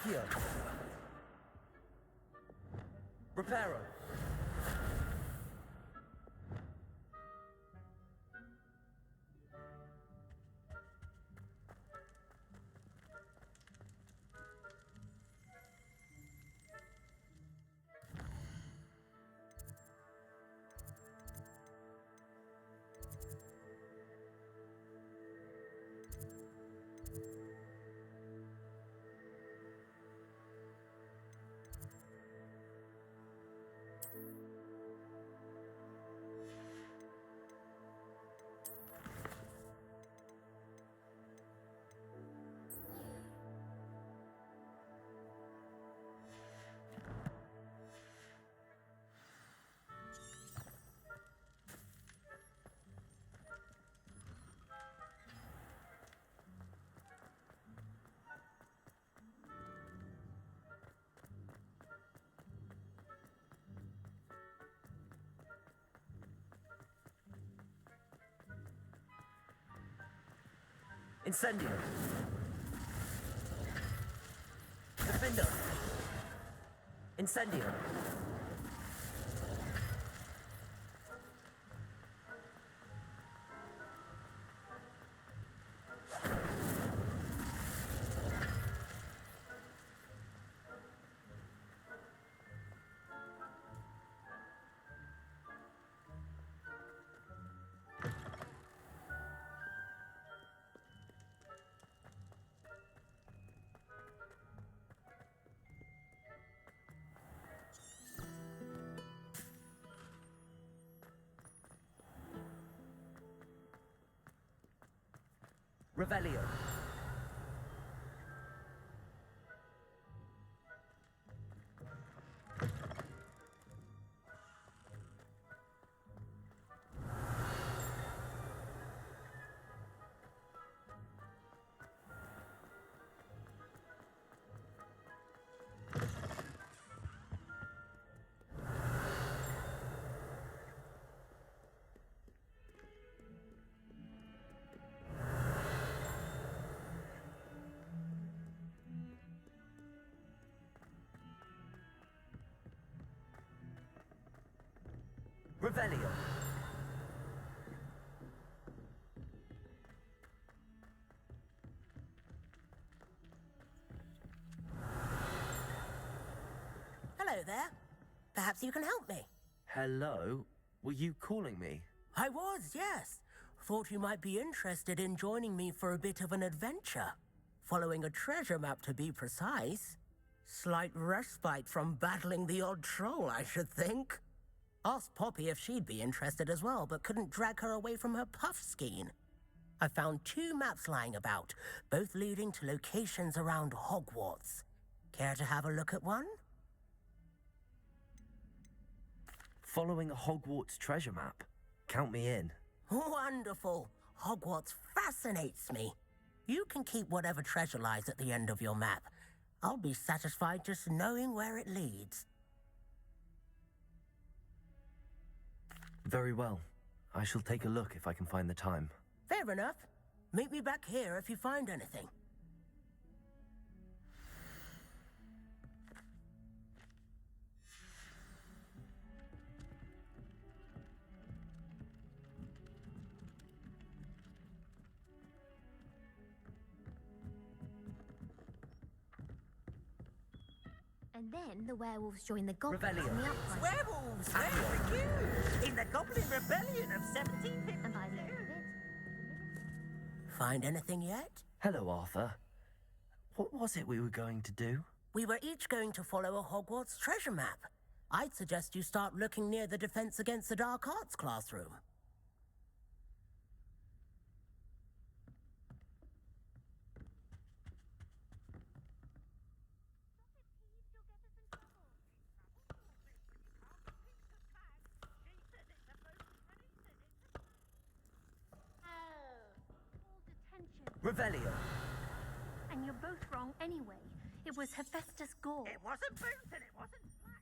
Accio. Reparo. Incendio. Defendo. Incendio. Revelio. Revelio. Hello there. Perhaps you can help me. Hello? Were you calling me? I was, yes. Thought you might be interested in joining me for a bit of an adventure. Following a treasure map, to be precise. Slight respite from battling the odd troll, I should think. Asked Poppy if she'd be interested as well, but couldn't drag her away from her puff skein. I found 2 maps lying about, both leading to locations around Hogwarts. Care to have a look at one? Following a Hogwarts treasure map. Count me in. Wonderful. Hogwarts fascinates me. You can keep whatever treasure lies at the end of your map. I'll be satisfied just knowing where it leads. Very well. I shall take a look if I can find the time. Fair enough. Meet me back here if you find anything. And then the werewolves join the goblins Revelio. on the uprising. Werewolves, very cute! In the Goblin Rebellion of 1752. And by the end of it, Find anything yet? Hello, Arthur. What was it we were going to do? We were each going to follow a Hogwarts treasure map. I'd suggest you start looking near the Defense Against the Dark Arts classroom. Revelio. And you're both wrong anyway. It was Hephaestus Gore. It wasn't boots and it wasn't black.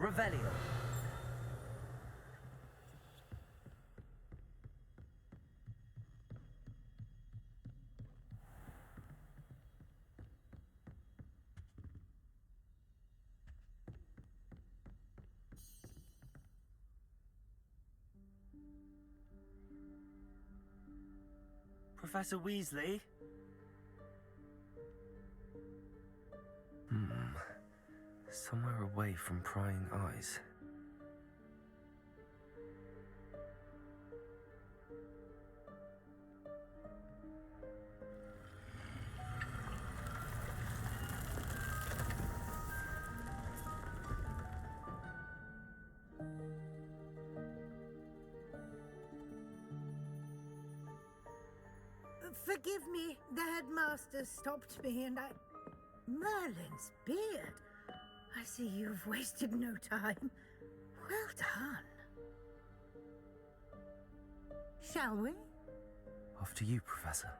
Revelio. Professor Weasley? Somewhere away from prying eyes. Forgive me, the headmaster stopped me and I... Merlin's beard. I see you've wasted no time. Well done. Shall we? Off to you, Professor.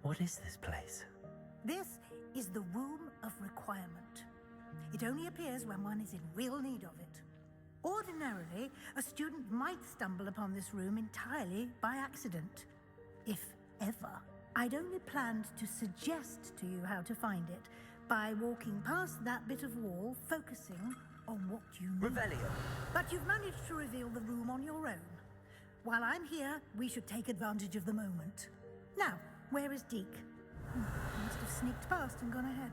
What is this place? This is the Room of Requirement. It only appears when one is in real need of it. Ordinarily, a student might stumble upon this room entirely by accident, if ever. I'd only planned to suggest to you how to find it by walking past that bit of wall, focusing on what you need. Revelio. But you've managed to reveal the room on your own. While I'm here, we should take advantage of the moment. Now, where is Deke? He must have sneaked past and gone ahead.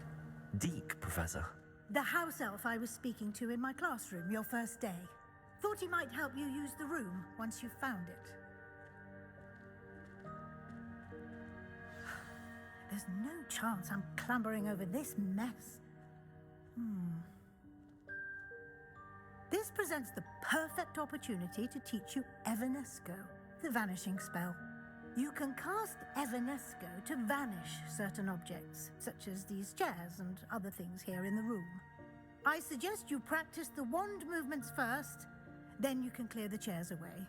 Deke, Professor. The house elf I was speaking to in my classroom your first day. Thought he might help you use the room once you found it. There's no chance I'm clambering over this mess. This presents the perfect opportunity to teach you Evanesco, the vanishing spell. You can cast Evanesco to vanish certain objects, such as these chairs and other things here in the room. I suggest you practice the wand movements first, then you can clear the chairs away.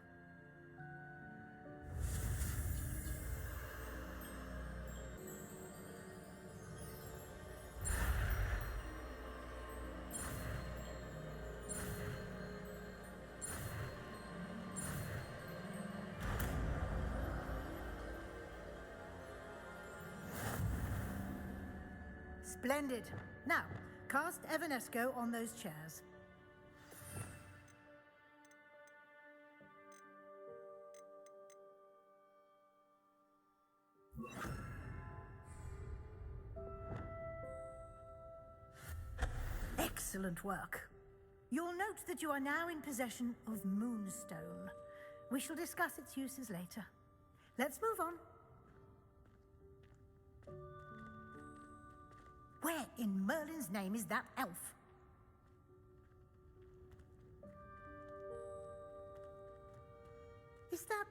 Splendid. Now, cast Evanesco on those chairs. Excellent work. You'll note that you are now in possession of Moonstone. We shall discuss its uses later. Let's move on. Where in Merlin's name is that elf? Is that...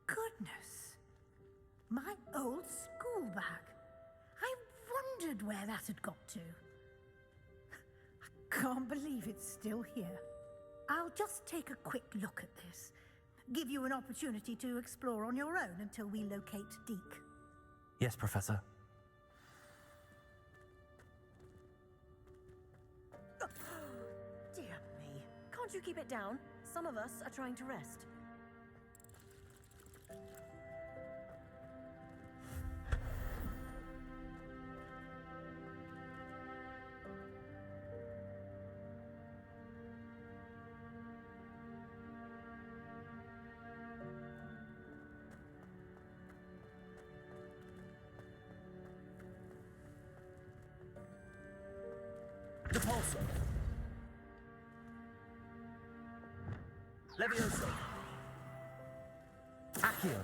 Goodness. My old school bag. I wondered where that had got to. I can't believe it's still here. I'll just take a quick look at this. Give you an opportunity to explore on your own until we locate Deke. Yes, Professor. Dear me. Can't you keep it down? Some of us are trying to rest. Repulsor. Levioso. Accio.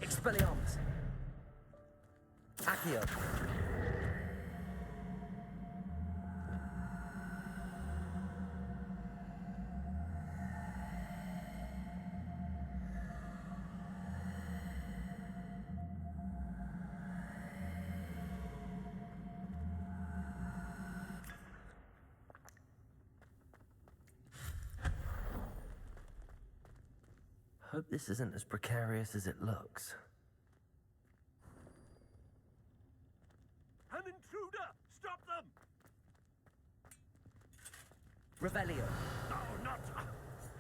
Expelliarmus. Accio. Hope this isn't as precarious as it looks. An intruder! Stop them! Revelio. No, not...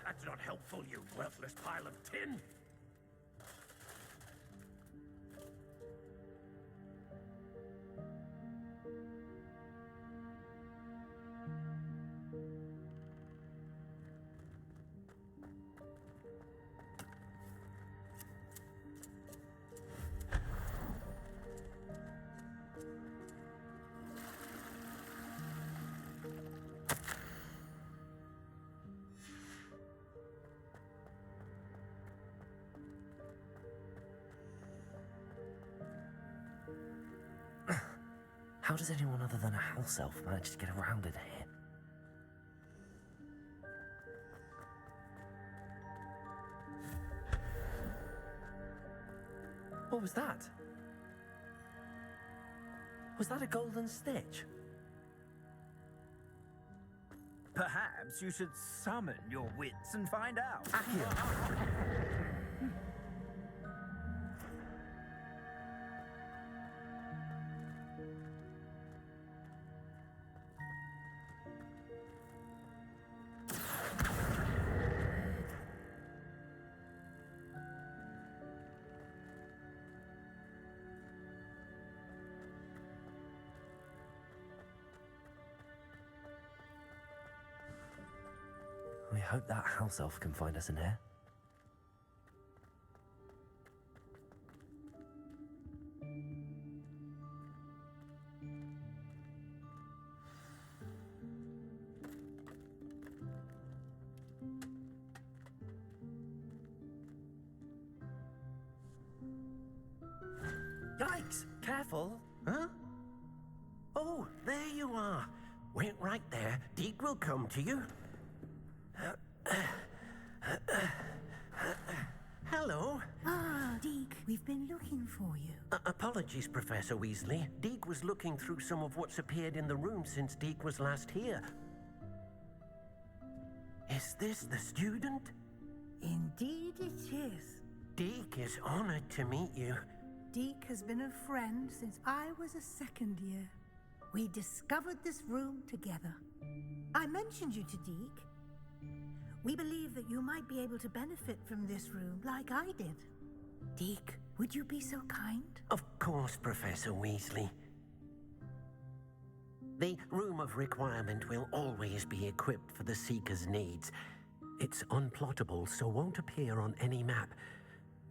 That's not helpful, you worthless pile of tin! How does anyone other than a house elf manage to get around in here? What was that? Was that a golden stitch? Perhaps you should summon your wits and find out. Accio. We hope that house elf can find us in here. Yikes! Careful! Huh? Oh, there you are. Wait right there. Deke will come to you. Hello. Ah, Deke, we've been looking for you. Apologies, Professor Weasley. Deke was looking through some of what's appeared in the room since Deke was last here. Is this the student? Indeed it is. Deke is honored to meet you. Deke has been a friend since I was a second year. We discovered this room together. I mentioned you to Deke. We believe that you might be able to benefit from this room like I did. Deke, would you be so kind? Of course, Professor Weasley. The Room of Requirement will always be equipped for the Seeker's needs. It's unplottable, so won't appear on any map.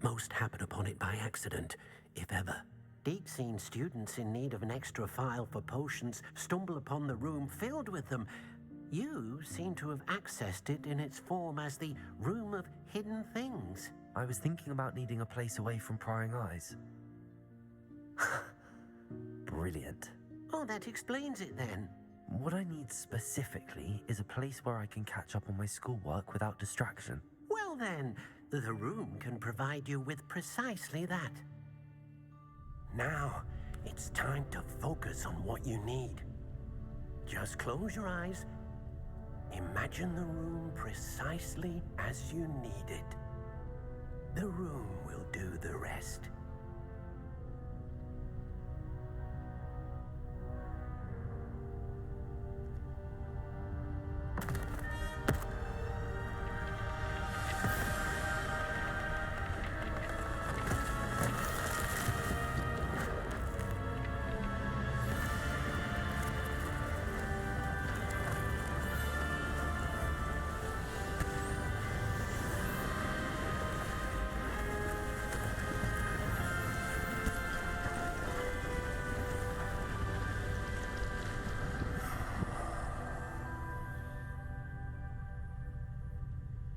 Most happen upon it by accident, if ever. Deke's seen students in need of an extra file for potions stumble upon the room filled with them. You seem to have accessed it in its form as the Room of Hidden Things. I was thinking about needing a place away from prying eyes. Brilliant. Oh, that explains it then. What I need specifically is a place where I can catch up on my schoolwork without distraction. Well then, the room can provide you with precisely that. Now, it's time to focus on what you need. Just close your eyes. Imagine the room precisely as you need it. The room will do the rest.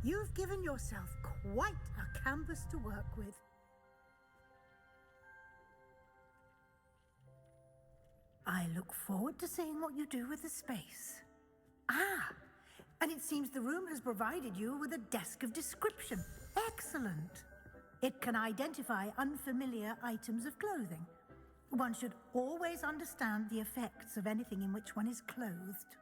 You've given yourself quite a canvas to work with. I look forward to seeing what you do with the space. Ah, and it seems the room has provided you with a desk of description. Excellent. It can identify unfamiliar items of clothing. One should always understand the effects of anything in which one is clothed.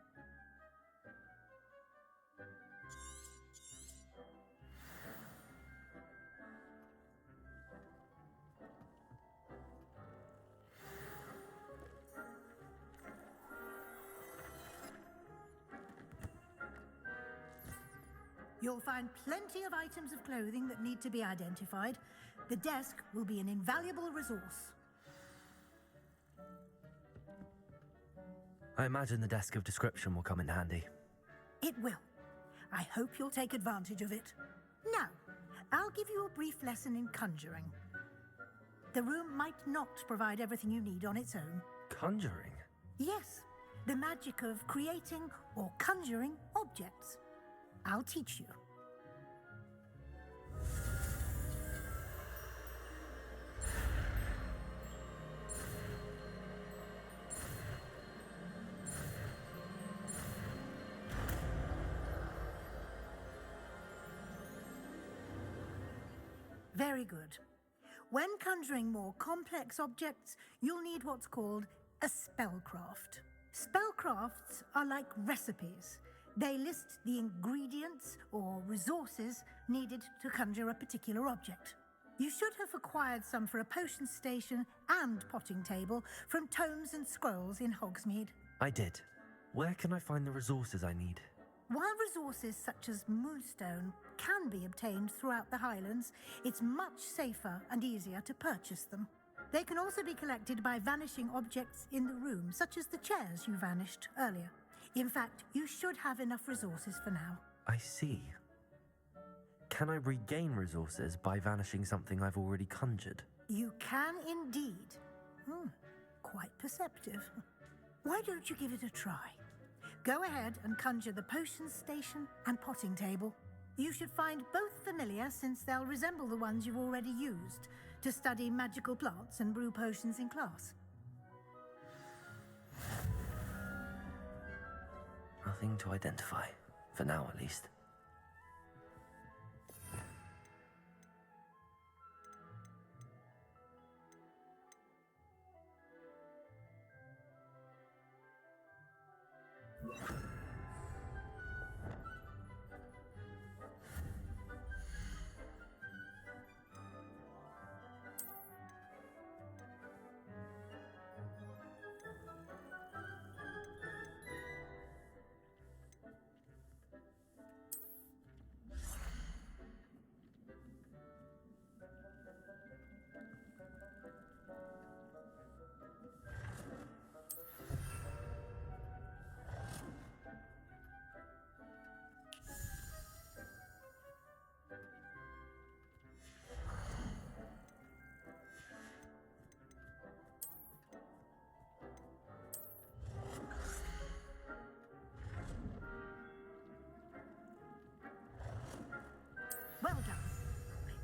You'll find plenty of items of clothing that need to be identified. The desk will be an invaluable resource. I imagine the desk of description will come in handy. It will. I hope you'll take advantage of it. Now, I'll give you a brief lesson in conjuring. The room might not provide everything you need on its own. Conjuring? Yes, the magic of creating or conjuring objects. I'll teach you. Very good. When conjuring more complex objects, you'll need what's called a spellcraft. Spellcrafts are like recipes. They list the ingredients or resources needed to conjure a particular object. You should have acquired some for a potion station and potting table from tomes and scrolls in Hogsmeade. I did. Where can I find the resources I need? While resources such as moonstone can be obtained throughout the Highlands, it's much safer and easier to purchase them. They can also be collected by vanishing objects in the room, such as the chairs you vanished earlier. In fact, you should have enough resources for now. I see. Can I regain resources by vanishing something I've already conjured? You can indeed. Quite perceptive. Why don't you give it a try? Go ahead and conjure the potion station and potting table. You should find both familiar, since they'll resemble the ones you've already used to study magical plants and brew potions in class. Nothing to identify, for now at least. Well done.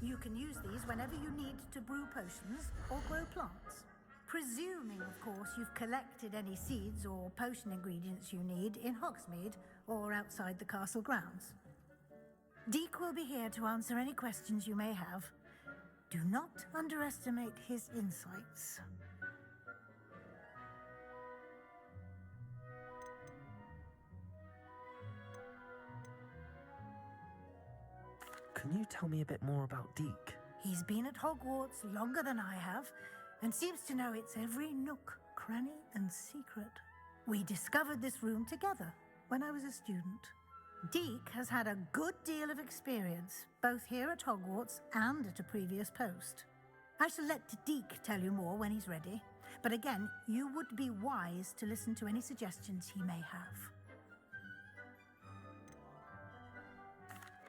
You can use these whenever you need to brew potions or grow plants. Presuming, of course, you've collected any seeds or potion ingredients you need in Hogsmeade or outside the castle grounds. Deke will be here to answer any questions you may have. Do not underestimate his insights. Can you tell me a bit more about Deke? He's been at Hogwarts longer than I have and seems to know its every nook, cranny, and secret. We discovered this room together when I was a student. Deke has had a good deal of experience, both here at Hogwarts and at a previous post. I shall let Deke tell you more when he's ready, but again, you would be wise to listen to any suggestions he may have.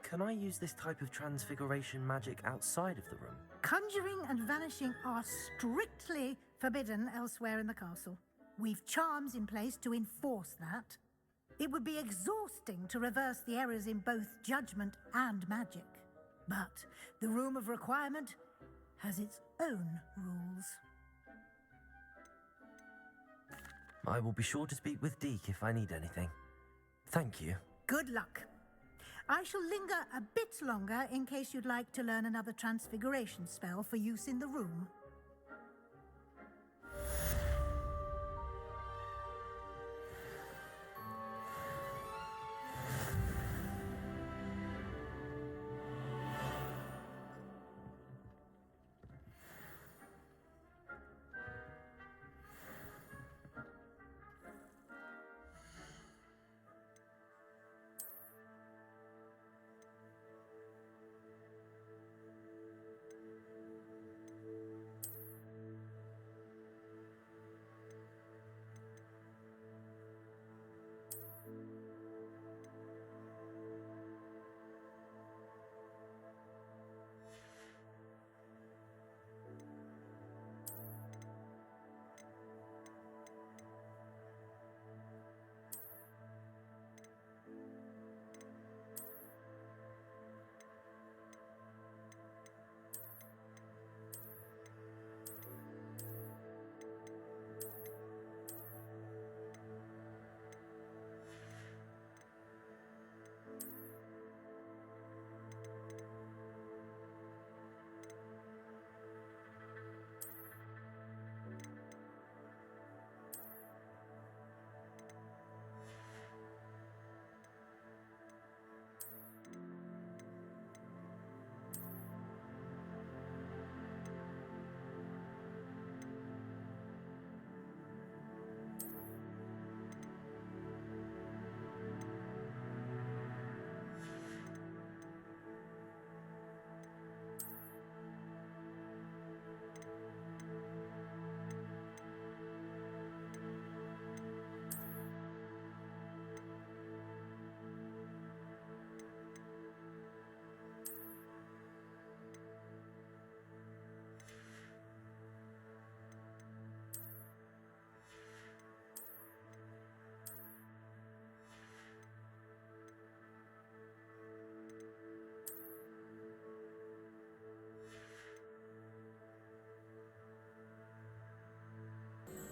Can I use this type of transfiguration magic outside of the room? Conjuring and vanishing are strictly forbidden elsewhere in the castle. We've charms in place to enforce that. It would be exhausting to reverse the errors in both judgment and magic. But the Room of Requirement has its own rules. I will be sure to speak with Deke if I need anything. Thank you. Good luck. I shall linger a bit longer in case you'd like to learn another transfiguration spell for use in the room.